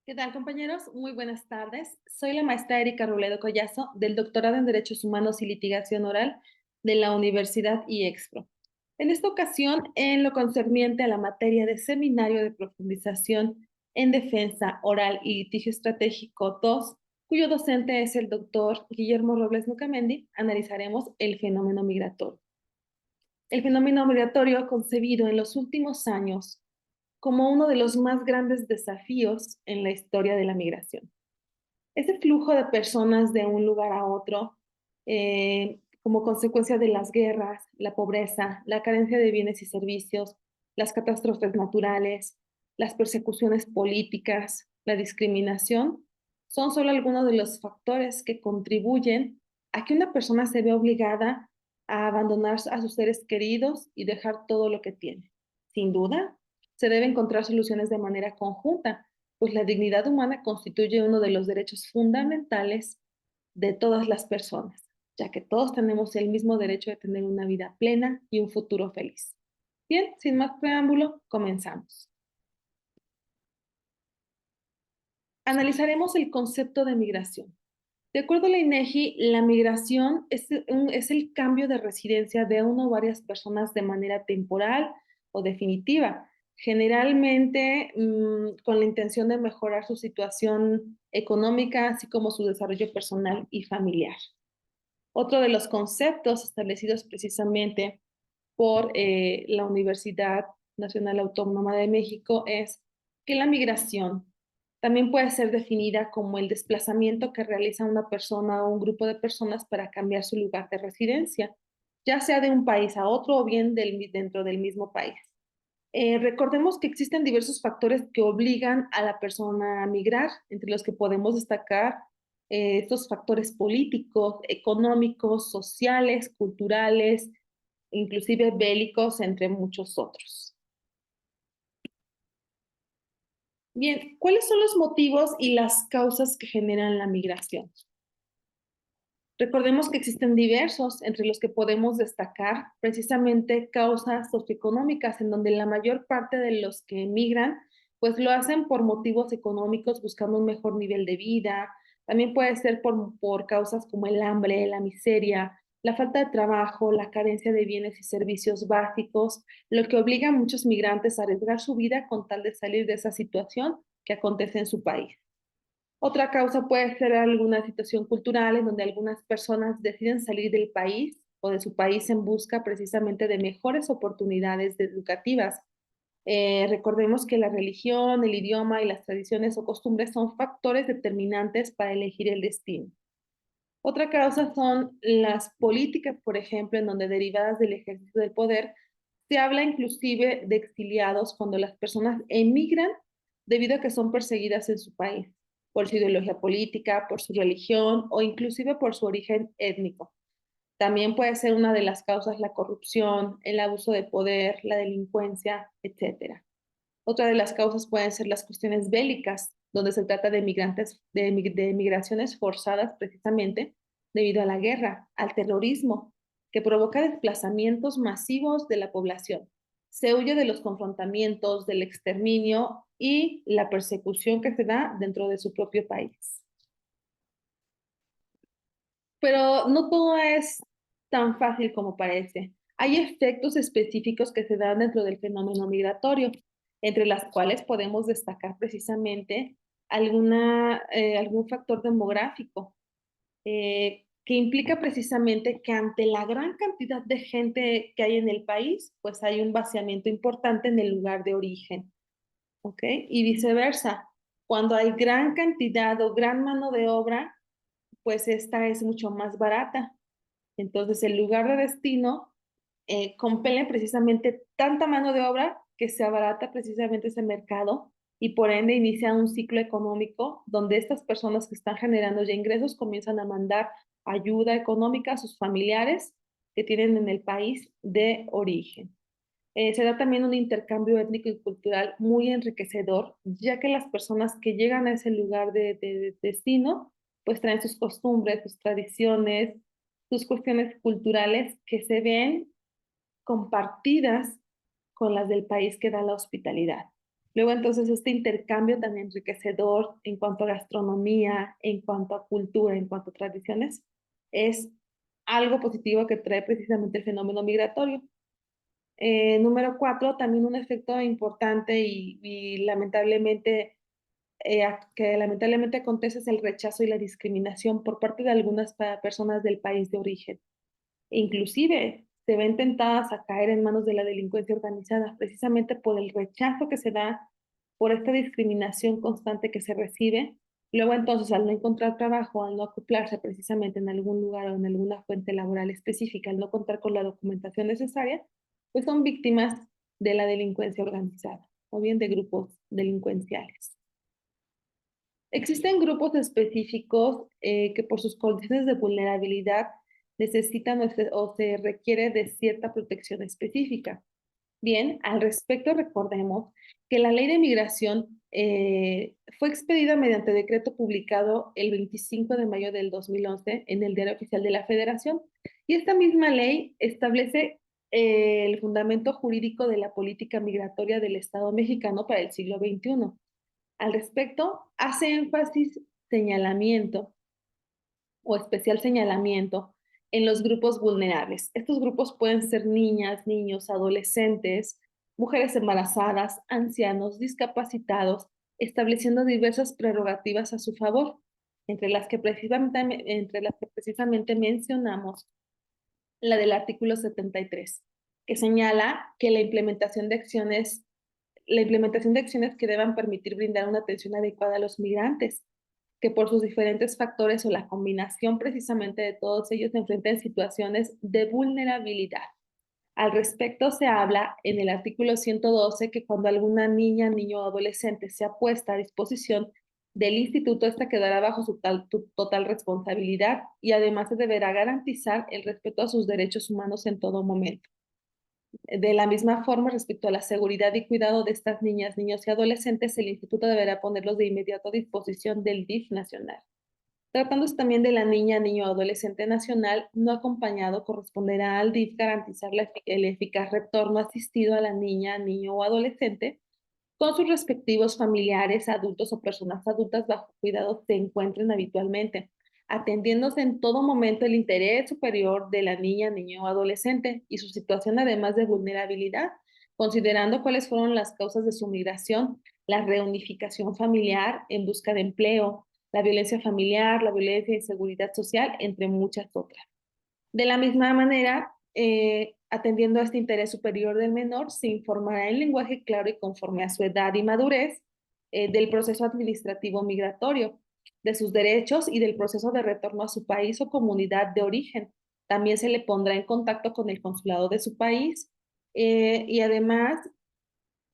¿Qué tal, compañeros? Muy buenas tardes. Soy la maestra Erika Robledo Collazo, del doctorado en Derechos Humanos y Litigación Oral de la Universidad IEXPRO. En esta ocasión, en lo concerniente a la materia de Seminario de Profundización en Defensa Oral y Litigio Estratégico 2, cuyo docente es el doctor Guillermo Robles Nucamendi, analizaremos el fenómeno migratorio. El fenómeno migratorio concebido en los últimos años como uno de los más grandes desafíos en la historia de la migración. Ese flujo de personas de un lugar a otro, como consecuencia de las guerras, la pobreza, la carencia de bienes y servicios, las catástrofes naturales, las persecuciones políticas, la discriminación, son solo algunos de los factores que contribuyen a que una persona se vea obligada a abandonar a sus seres queridos y dejar todo lo que tiene. Sin duda, se deben encontrar soluciones de manera conjunta, pues la dignidad humana constituye uno de los derechos fundamentales de todas las personas, ya que todos tenemos el mismo derecho de tener una vida plena y un futuro feliz. Bien, sin más preámbulo, comenzamos. Analizaremos el concepto de migración. De acuerdo a la INEGI, la migración es el cambio de residencia de una o varias personas de manera temporal o definitiva, generalmente con la intención de mejorar su situación económica, así como su desarrollo personal y familiar. Otro de los conceptos establecidos precisamente por la Universidad Nacional Autónoma de México es que la migración también puede ser definida como el desplazamiento que realiza una persona o un grupo de personas para cambiar su lugar de residencia, ya sea de un país a otro o bien dentro del mismo país. Recordemos que existen diversos factores que obligan a la persona a migrar, entre los que podemos destacar estos factores políticos, económicos, sociales, culturales, inclusive bélicos, entre muchos otros. Bien, ¿cuáles son los motivos y las causas que generan la migración? Recordemos que existen diversos, entre los que podemos destacar precisamente causas socioeconómicas, en donde la mayor parte de los que emigran, pues lo hacen por motivos económicos, buscando un mejor nivel de vida. También puede ser por causas como el hambre, la miseria, la falta de trabajo, la carencia de bienes y servicios básicos, lo que obliga a muchos migrantes a arriesgar su vida con tal de salir de esa situación que acontece en su país. Otra causa puede ser alguna situación cultural en donde algunas personas deciden salir del país o de su país en busca precisamente de mejores oportunidades educativas. Recordemos que la religión, el idioma y las tradiciones o costumbres son factores determinantes para elegir el destino. Otra causa son las políticas, por ejemplo, en donde derivadas del ejercicio del poder, se habla inclusive de exiliados cuando las personas emigran debido a que son perseguidas en su país por su ideología política, por su religión o inclusive por su origen étnico. También puede ser una de las causas la corrupción, el abuso de poder, la delincuencia, etcétera. Otra de las causas pueden ser las cuestiones bélicas, donde se trata de migrantes, de migraciones forzadas precisamente debido a la guerra, al terrorismo, que provoca desplazamientos masivos de la población. Se huye de los confrontamientos, del exterminio y la persecución que se da dentro de su propio país. Pero no todo es tan fácil como parece. Hay efectos específicos que se dan dentro del fenómeno migratorio, entre las cuales podemos destacar precisamente algún factor demográfico, que implica precisamente que ante la gran cantidad de gente que hay en el país, pues hay un vaciamiento importante en el lugar de origen, ¿ok? Y viceversa, cuando hay gran cantidad o gran mano de obra, pues esta es mucho más barata. Entonces, el lugar de destino compele precisamente tanta mano de obra que se abarata precisamente ese mercado y por ende inicia un ciclo económico donde estas personas que están generando ya ingresos comienzan a mandar ayuda económica a sus familiares que tienen en el país de origen. Se da también un intercambio étnico y cultural muy enriquecedor, ya que las personas que llegan a ese lugar de destino, pues traen sus costumbres, sus tradiciones, sus cuestiones culturales que se ven compartidas con las del país que da la hospitalidad. Luego entonces este intercambio tan enriquecedor en cuanto a gastronomía, en cuanto a cultura, en cuanto a tradiciones, es algo positivo que trae precisamente el fenómeno migratorio. Número cuatro, también un efecto importante y lamentablemente, que lamentablemente acontece es el rechazo y la discriminación por parte de algunas personas del país de origen. Inclusive se ven tentadas a caer en manos de la delincuencia organizada, precisamente por el rechazo que se da, por esta discriminación constante que se recibe. Luego entonces, al no encontrar trabajo, al no acoplarse precisamente en algún lugar o en alguna fuente laboral específica, al no contar con la documentación necesaria, pues son víctimas de la delincuencia organizada o bien de grupos delincuenciales. Existen grupos específicos que por sus condiciones de vulnerabilidad necesitan o se requiere de cierta protección específica. Bien, al respecto recordemos que la ley de migración fue expedida mediante decreto publicado el 25 de mayo del 2011 en el Diario Oficial de la Federación, y esta misma ley establece el fundamento jurídico de la política migratoria del Estado mexicano para el siglo XXI. Al respecto, hace énfasis, señalamiento o especial señalamiento en los grupos vulnerables. Estos grupos pueden ser niñas, niños, adolescentes, mujeres embarazadas, ancianos, discapacitados, estableciendo diversas prerrogativas a su favor, entre las que precisamente mencionamos la del artículo 73, que señala que la implementación de acciones que deban permitir brindar una atención adecuada a los migrantes, que por sus diferentes factores o la combinación precisamente de todos ellos se enfrentan en situaciones de vulnerabilidad. Al respecto se habla en el artículo 112 que cuando alguna niña, niño o adolescente sea puesta a disposición del instituto, esta quedará bajo su total responsabilidad y además se deberá garantizar el respeto a sus derechos humanos en todo momento. De la misma forma, respecto a la seguridad y cuidado de estas niñas, niños y adolescentes, el instituto deberá ponerlos de inmediato a disposición del DIF nacional. Tratándose también de la niña, niño o adolescente nacional no acompañado, corresponderá al DIF garantizar el eficaz retorno asistido a la niña, niño o adolescente con sus respectivos familiares, adultos o personas adultas bajo cuidado se encuentren habitualmente, atendiéndose en todo momento el interés superior de la niña, niño o adolescente y su situación además de vulnerabilidad, considerando cuáles fueron las causas de su migración, la reunificación familiar en busca de empleo, la violencia familiar, la violencia y inseguridad social, entre muchas otras. De la misma manera, atendiendo a este interés superior del menor, se informará en lenguaje claro y conforme a su edad y madurez del proceso administrativo migratorio, de sus derechos y del proceso de retorno a su país o comunidad de origen. También se le pondrá en contacto con el consulado de su país y además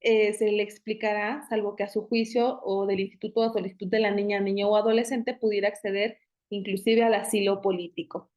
se le explicará, salvo que a su juicio o del instituto a solicitud de la niña, niño o adolescente pudiera acceder inclusive al asilo político.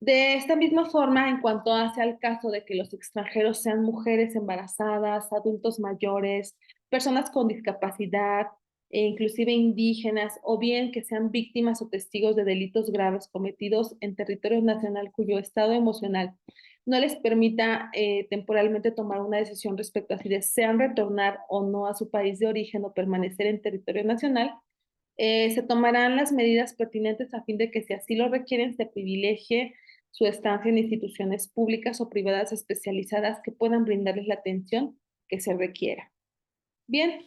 De esta misma forma, en cuanto hace al caso de que los extranjeros sean mujeres embarazadas, adultos mayores, personas con discapacidad, e inclusive indígenas, o bien que sean víctimas o testigos de delitos graves cometidos en territorio nacional cuyo estado emocional no les permita temporalmente tomar una decisión respecto a si desean retornar o no a su país de origen o permanecer en territorio nacional, se tomarán las medidas pertinentes a fin de que si así lo requieren se privilegie su estancia en instituciones públicas o privadas especializadas que puedan brindarles la atención que se requiera. Bien,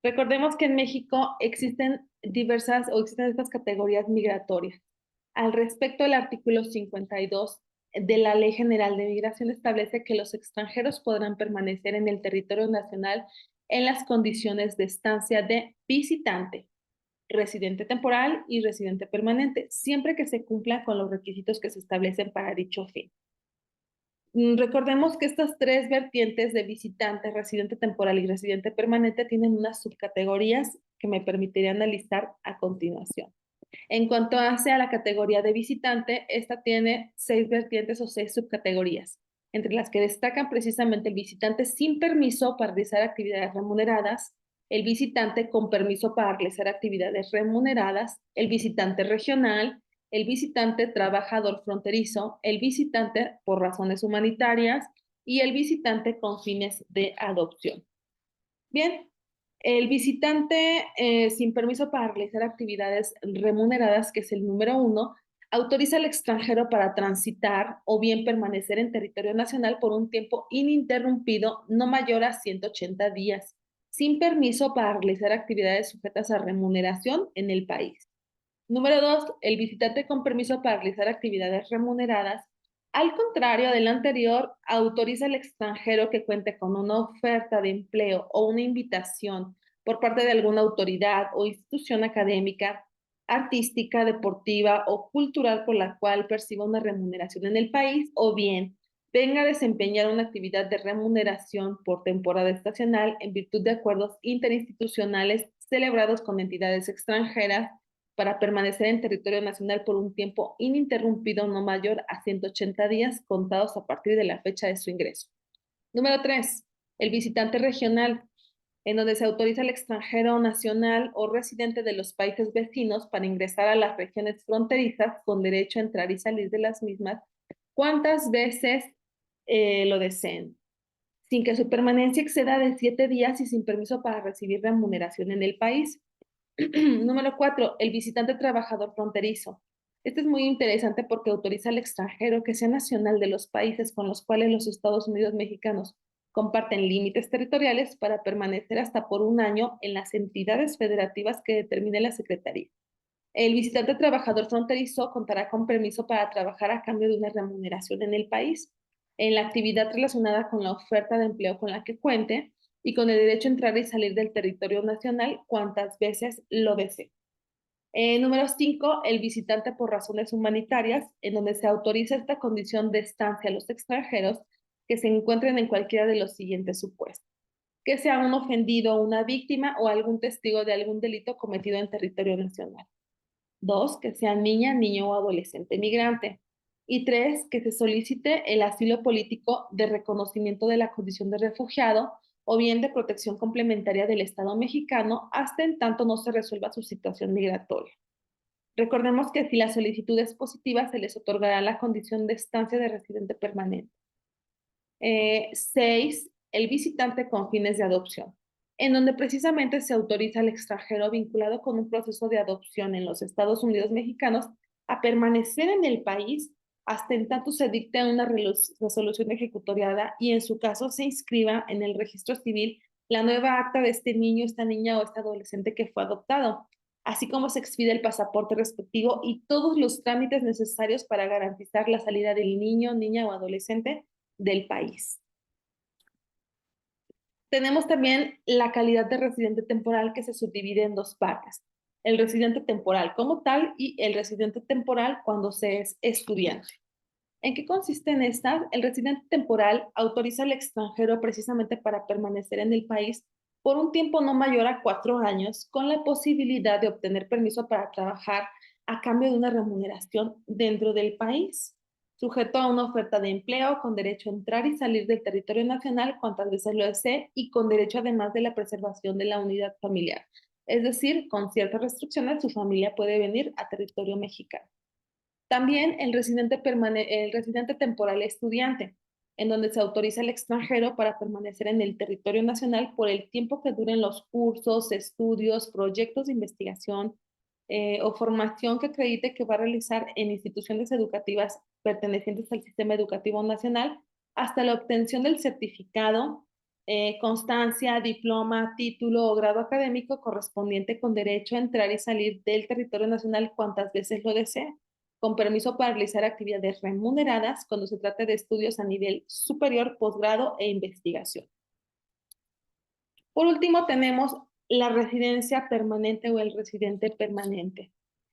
recordemos que en México existen estas categorías migratorias. Al respecto, el artículo 52 de la Ley General de Migración establece que los extranjeros podrán permanecer en el territorio nacional en las condiciones de estancia de visitante, residente temporal y residente permanente, siempre que se cumpla con los requisitos que se establecen para dicho fin. Recordemos que estas tres vertientes de visitante, residente temporal y residente permanente tienen unas subcategorías que me permitiría analizar a continuación. En cuanto hace a la categoría de visitante, esta tiene 6 vertientes o 6 subcategorías, entre las que destacan precisamente el visitante sin permiso para realizar actividades remuneradas, el visitante con permiso para realizar actividades remuneradas, el visitante regional, el visitante trabajador fronterizo, el visitante por razones humanitarias y el visitante con fines de adopción. Bien, el visitante sin permiso para realizar actividades remuneradas, que es el número uno, autoriza al extranjero para transitar o bien permanecer en territorio nacional por un tiempo ininterrumpido no mayor a 180 días, sin permiso para realizar actividades sujetas a remuneración en el país. Número dos, el visitante con permiso para realizar actividades remuneradas, al contrario del anterior, autoriza al extranjero que cuente con una oferta de empleo o una invitación por parte de alguna autoridad o institución académica, artística, deportiva o cultural por la cual perciba una remuneración en el país, o bien venga a desempeñar una actividad de remuneración por temporada estacional en virtud de acuerdos interinstitucionales celebrados con entidades extranjeras para permanecer en territorio nacional por un tiempo ininterrumpido no mayor a 180 días contados a partir de la fecha de su ingreso. Número 3. El visitante regional, en donde se autoriza al extranjero nacional o residente de los países vecinos para ingresar a las regiones fronterizas con derecho a entrar y salir de las mismas cuantas veces lo deseen, sin que su permanencia exceda de 7 días y sin permiso para recibir remuneración en el país. Número 4, el visitante trabajador fronterizo. Este es muy interesante porque autoriza al extranjero que sea nacional de los países con los cuales los Estados Unidos mexicanos comparten límites territoriales para permanecer hasta por un año en las entidades federativas que determine la Secretaría. El visitante trabajador fronterizo contará con permiso para trabajar a cambio de una remuneración en el país, en la actividad relacionada con la oferta de empleo con la que cuente y con el derecho a entrar y salir del territorio nacional cuantas veces lo desee. Número 5, el visitante por razones humanitarias, en donde se autoriza esta condición de estancia a los extranjeros que se encuentren en cualquiera de los siguientes supuestos: que sea un ofendido, una víctima o algún testigo de algún delito cometido en territorio nacional. 2, que sea niña, niño o adolescente migrante. Y 3, que se solicite el asilo político de reconocimiento de la condición de refugiado o bien de protección complementaria del Estado mexicano hasta en tanto no se resuelva su situación migratoria. Recordemos que si la solicitud es positiva, se les otorgará la condición de estancia de residente permanente. 6, el visitante con fines de adopción, en donde precisamente se autoriza al extranjero vinculado con un proceso de adopción en los Estados Unidos mexicanos a permanecer en el país hasta en tanto se dicte una resolución ejecutoriada y en su caso se inscriba en el registro civil la nueva acta de este niño, esta niña o este adolescente que fue adoptado, así como se expide el pasaporte respectivo y todos los trámites necesarios para garantizar la salida del niño, niña o adolescente del país. Tenemos también la calidad de residente temporal, que se subdivide en dos partes: el residente temporal como tal y el residente temporal cuando se es estudiante. ¿En qué consisten estas? El residente temporal autoriza al extranjero precisamente para permanecer en el país por un tiempo no mayor a 4 años, con la posibilidad de obtener permiso para trabajar a cambio de una remuneración dentro del país, sujeto a una oferta de empleo, con derecho a entrar y salir del territorio nacional cuantas veces lo desee y con derecho además de la preservación de la unidad familiar. Es decir, con ciertas restricciones, su familia puede venir a territorio mexicano. También el residente temporal estudiante, en donde se autoriza al extranjero para permanecer en el territorio nacional por el tiempo que duren los cursos, estudios, proyectos de investigación o formación que acredite que va a realizar en instituciones educativas pertenecientes al sistema educativo nacional hasta la obtención del certificado, constancia, diploma, título o grado académico correspondiente con derecho a entrar y salir del territorio nacional cuantas veces lo desee, con permiso para realizar actividades remuneradas cuando se trate de estudios a nivel superior, posgrado e investigación. Por último, tenemos la residencia permanente o el residente permanente,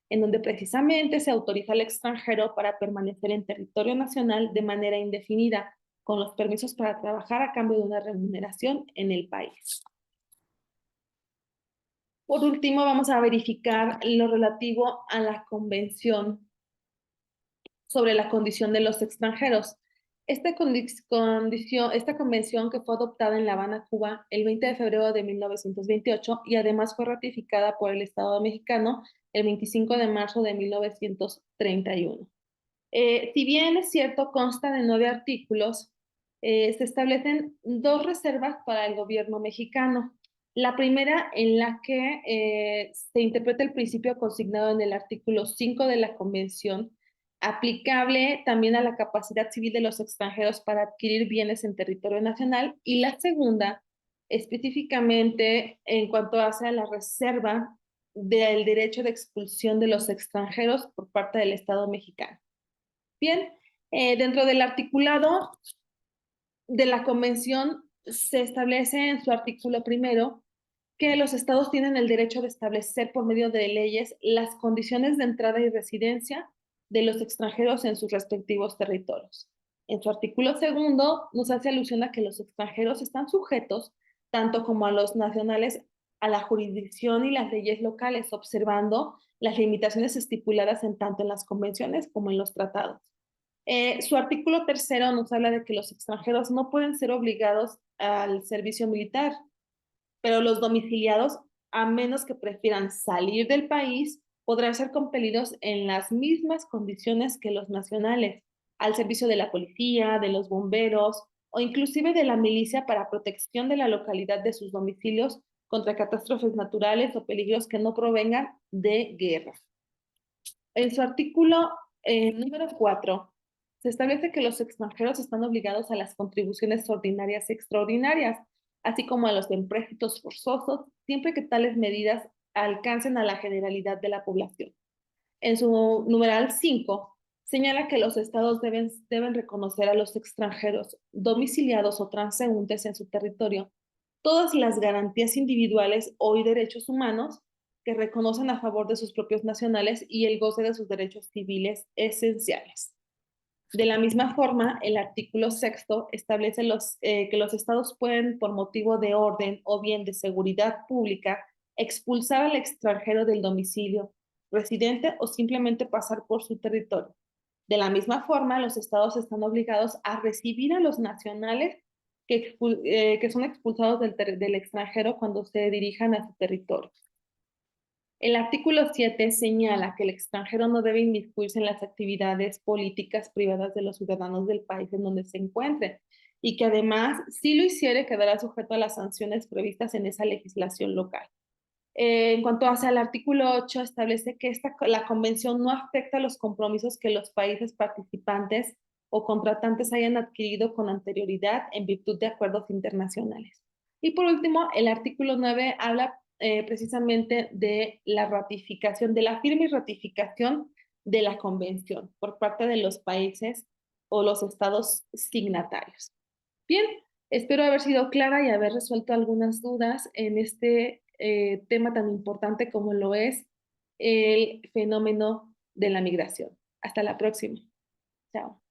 en donde precisamente se autoriza al extranjero para permanecer en territorio nacional de manera indefinida, con los permisos para trabajar a cambio de una remuneración en el país. Por último, vamos a verificar lo relativo a la Convención sobre la condición de los extranjeros. Esta convención, que fue adoptada en La Habana, Cuba, el 20 de febrero de 1928 y además fue ratificada por el Estado mexicano el 25 de marzo de 1931. Si bien es cierto, consta de 9 artículos, se establecen dos reservas para el gobierno mexicano. La primera, en la que se interpreta el principio consignado en el artículo 5 de la Convención, aplicable también a la capacidad civil de los extranjeros para adquirir bienes en territorio nacional. Y la segunda, específicamente en cuanto hace a la reserva del derecho de expulsión de los extranjeros por parte del Estado mexicano. Bien, dentro del articulado de la Convención se establece en su artículo primero que los estados tienen el derecho de establecer por medio de leyes las condiciones de entrada y residencia de los extranjeros en sus respectivos territorios. En su artículo segundo nos hace alusión a que los extranjeros están sujetos, tanto como a los nacionales, a la jurisdicción y las leyes locales, observando las limitaciones estipuladas en tanto en las convenciones como en los tratados. Su artículo tercero nos habla de que los extranjeros no pueden ser obligados al servicio militar, pero los domiciliados, a menos que prefieran salir del país, podrán ser compelidos en las mismas condiciones que los nacionales, al servicio de la policía, de los bomberos o inclusive de la milicia para protección de la localidad de sus domicilios contra catástrofes naturales o peligros que no provengan de guerra. En su artículo número 4, se establece que los extranjeros están obligados a las contribuciones ordinarias y extraordinarias, así como a los empréstitos forzosos, siempre que tales medidas alcancen a la generalidad de la población. En su numeral 5, señala que los estados deben reconocer a los extranjeros domiciliados o transeúntes en su territorio todas las garantías individuales o y derechos humanos que reconocen a favor de sus propios nacionales y el goce de sus derechos civiles esenciales. De la misma forma, el artículo sexto establece que los estados pueden, por motivo de orden o bien de seguridad pública, expulsar al extranjero del domicilio residente o simplemente pasar por su territorio. De la misma forma, los estados están obligados a recibir a los nacionales que son expulsados del extranjero cuando se dirijan a su territorio. El artículo 7 señala que el extranjero no debe inmiscuirse en las actividades políticas privadas de los ciudadanos del país en donde se encuentre y que además, si lo hiciere, quedará sujeto a las sanciones previstas en esa legislación local. En cuanto hacia el artículo 8, establece que la convención no afecta a los compromisos que los países participantes o contratantes hayan adquirido con anterioridad en virtud de acuerdos internacionales. Y por último, el artículo 9 habla precisamente de la ratificación, de la firma y ratificación de la convención por parte de los países o los estados signatarios. Bien, espero haber sido clara y haber resuelto algunas dudas en este tema tan importante como lo es el fenómeno de la migración. Hasta la próxima. Chao.